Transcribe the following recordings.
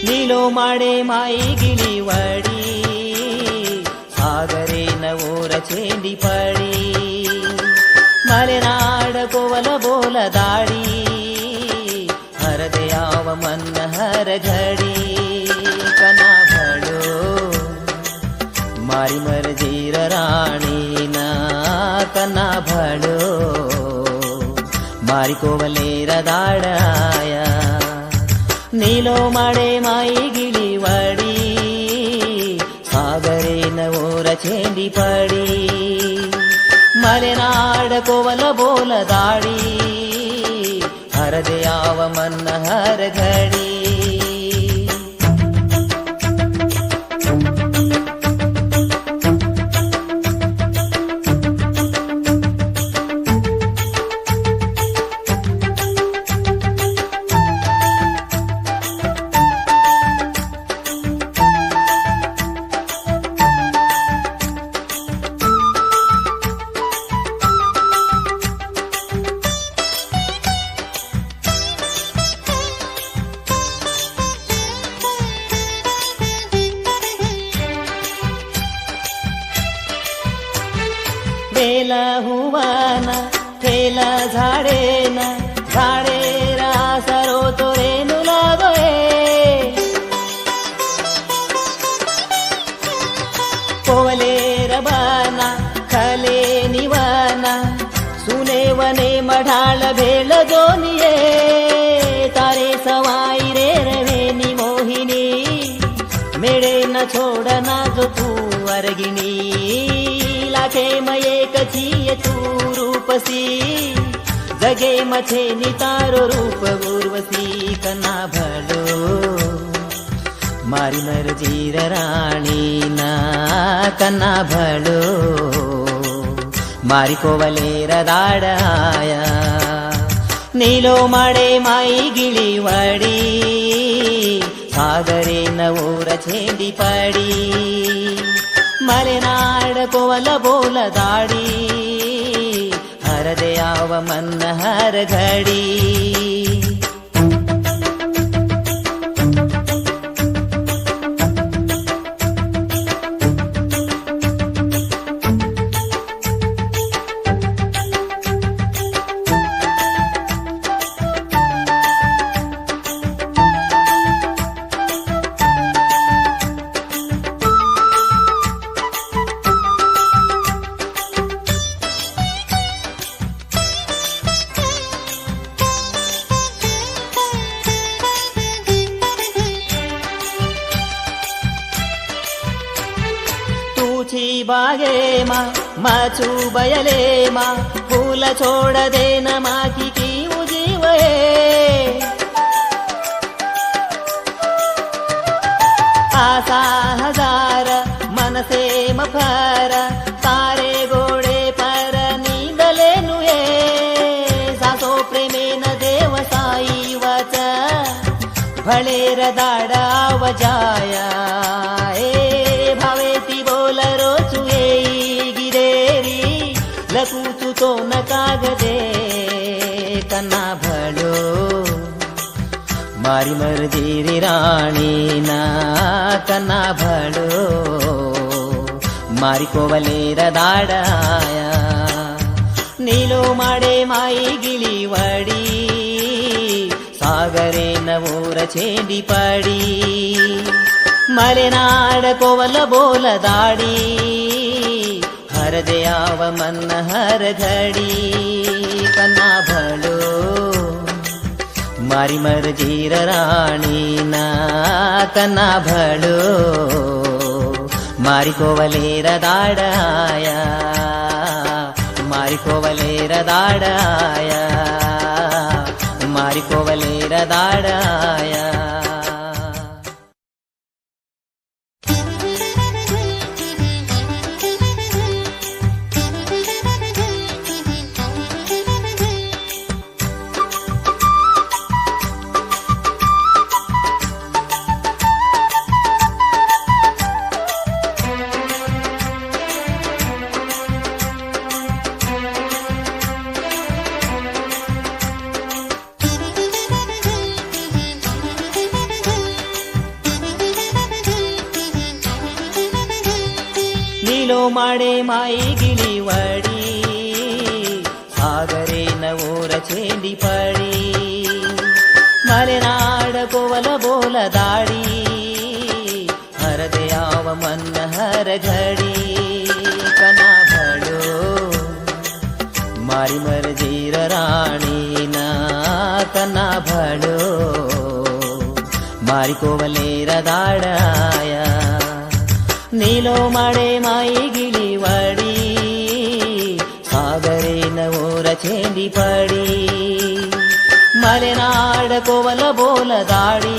ನೀಲೋ ಮಾಡೆ ಮಾಯಿ ಗಿಳಿವಡಿ ಸಾಗರೇನ ಊರ ಚೇಂದಿ ಪಡಿ ಮಲೆನಾಡ ಕೋವಲ ಬೋಲ ದಾಡಿ ಹರದೆ ಯಾವ ಮನ್ನ ಹರ ಘಡಿ ಕನಾ ಭಳೋ ಮಾರಿ ಮರ ಜೀರ ರಾಣೀನ ಕನಾ ಭಳೋ ಮಾರಿ ಕೋವಲೇರ ದಾಡಾಯ ನೀಲೋ ಮಾಡೆ ಮಾಯಿ ಗಿಳಿವಡಿ ಸಾಗರೇನ ಊರ ಚೇಂದಿ ಪಡಿ ಮಲೆನಾಡ ಕೋವಲ ಬೋಲ ದಾಡಿ ಹರದೆ ಯಾವ ಮನ್ನ ಹರ ಘಡಿ बेला हुवाना ठेला झाडेना झाडेरा सरो तोरेनु लागोए कोवलेर बाना खले निवाना सुने वने मढाळ भेळ जोनिये तारे सवाई रे रवेनी मोहिनी मेळे न छोडना जो तू अर्गिणी लाखे मये कचिय तू रूपसी जगे मछे नितारो रूप उर्वशी कना भलो मारी मर्जीर राणी ना कना भलो मारी कोवलेर दाडाया ನೀಲೋ ಮಾಡೆ ಮಾಯಿ ಗಿಳಿವಡಿ ಸಾಗರೇನ ಊರ ಚೇಂದಿ ಪಡಿ ಮಲೆನಾಡ ಕೋವಲ ಬೋಲ ದಾಡಿ ಹರದೆ ಯಾವ ಮನ್ನ ಹರ ಘಡಿ बागे मा माचू बयले मा फूल छोड़ देना माखी की उजीवे आसा हजार मनसे मफर तारे गोडे पर नींदले नुये सासो प्रेमे न देव साई वच भळेर दाडा वजाया भावेती बोलरो चुए गिरेरी लकूचु तो न कागदे कना भलो मारी मर्जीरी राणी ना कना भलो मारी कोवलेर दाडाया ನೀಲೋ ಮಾಡೆ ಮಾಯಿ ಗಿಳಿವಡಿ ಸಾಗರೇನ ಊರ ಚೇಂದಿ ಪಡಿ ಮಲೆನಾಡ ಕೋವಲ ಬೋಲ ದಾಡಿ ಹರದೆ ಯಾವ ಮನ್ನ ಹರ ಘಡಿ ಕನಾ ಭಳೋ ಮಾರಿ ಮರ್ಜೀರ ರಾಣಿ ನಾ ಕನಾ ಭಳೋ ಮಾರಿ ಕೋವಲೇರ ದಾಡಾಯ ಮಾರಿ ಕೋವಲೇರ ದಾಡಾಯ ಮಾರಿ ಕೋವಲೇರ ದಾಡಾಯ ನೀಲೋ ಮಾಡೆ ಮಾಯಿ ಗಿಳಿವಡಿ ಸಾಗರೇ ನವೋರ ಚೇಂದಿ ಪಡಿ ಮಲೆನಾಡ ಕೋವಲ ಬೋಲ ದಾಡಿ ಹರದೆ ಯಾವ ಮನ್ನ ಹರ ಘಡಿ ಕನಾ ಭಳೋ ಮಾರಿ ಮರ ಜೀರ ರಾಣಿ ನಾ ಕನಾ ಭಳೋ ಮಾರಿ ಕೋವಲೇರ ದಾಡಾಯ ನೀಲೋ ಮಾಡೆ ಮಾಯಿ ಗಿಳಿವಡಿ ಸಾಗರೇ ನವೋರ ಚೇಂದಿ ಪಡಿ ಮಲೆನಾಡ ಕೋವಲ ಬೋಲ ದಾಡಿ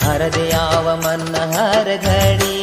ಹರದೆ ಯಾವ ಮನ್ನ ಹರ ಘಡಿ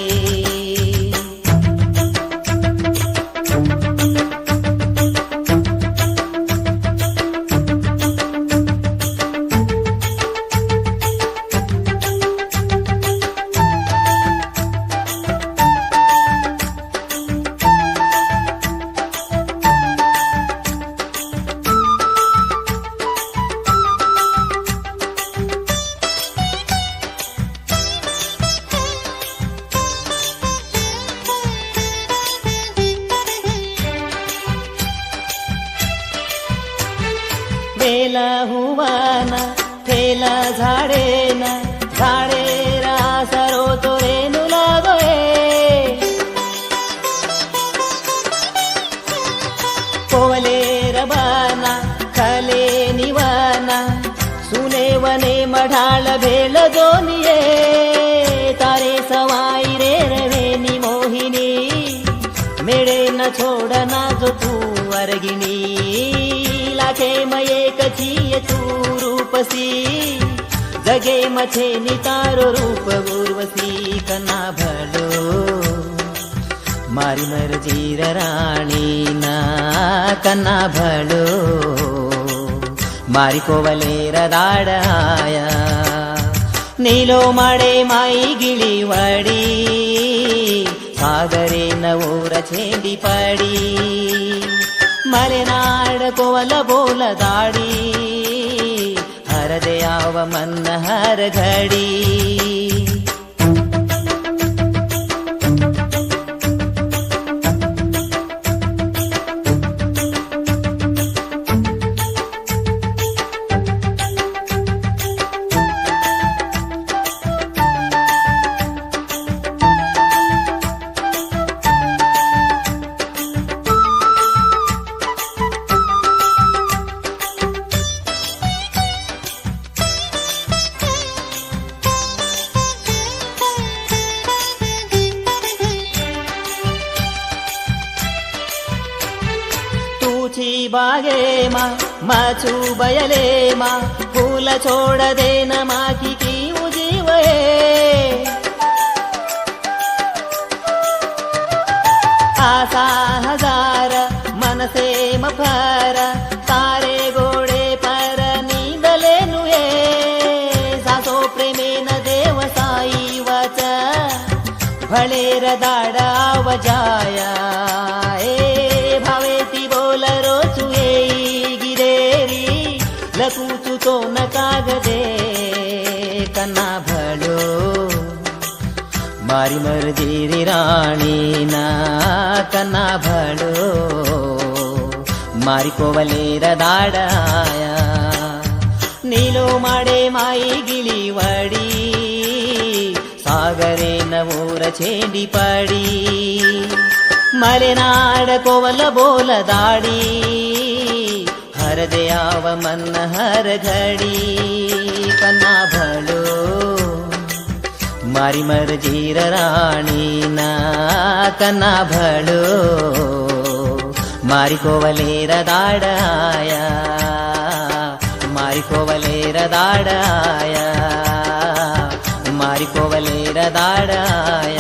बेला हुवाना ठेला झाडेना झाडे रासरो तोरेनु लागोए कोवलेर बाना खले निवाना सुनेवने मढाळ भेळ दोनिये तारे सवाई रे रवेनी मोहिनी मेळे न छोडना जो तू वर्गिणी लाखे मये कचिय तू रूपसी जगे मछे नितारो रूप उर्वशी कना भलो मारी मर जीर राणी ना कना भलो मारी कोवलेर दाडाय ನೀಲೋ ಮಾಡೆ ಮಾಯಿ ಗಿಳಿವಡಿ ಸಾಗರೇ ನವೋರ ಚೇಂದಿ ಪಡಿ ಮಲೆನಾಡ ಕೋವಲ ಬೋಲ ದಾಡಿ ಹರದೆ ಯಾವ ಮನ್ನ ಹರ ಘಡಿ बागे मा माचू बयले मा फूल छोड़ देना माखी की उजीवे आसा हजार मनसे मफर तारे गोडे पर नीदले नुये सासो प्रेमे न देव साई वच भळेर दाडाव जाया लकूचु तो न कागदे कना भलो मारी मर्जीरी राणी ना कना भलो मारी कोवलेर दाडाय ನೀಲೋ ಮಾಡೆ ಮಾಯಿ ಗಿಳಿವಡಿ ಸಾಗರೇ ನವೋರ ಚೇಂದಿ ಪಡಿ ಮಲೆನಾಡ ಕೋವಲ ಬೋಲ ದಾಡಿ ಹರದೆ ಯಾವ ಮನ್ನ ಹರ ಘಡಿ ಕನ್ನಾ ಭಳೋ ಮಾರಿ ಮರ ಜೀರ ರಾಣಿ ನಾ ಕನ್ನಾ ಭಳೋ ಮಾರಿ ಕೋವಲೇರ ದಾಡಾಯ ಮಾರಿ ಕೋವಲೇರ ದಾಡಾಯ ಮಾರಿ ಕೋವಲೇರ ದಾಡಾಯ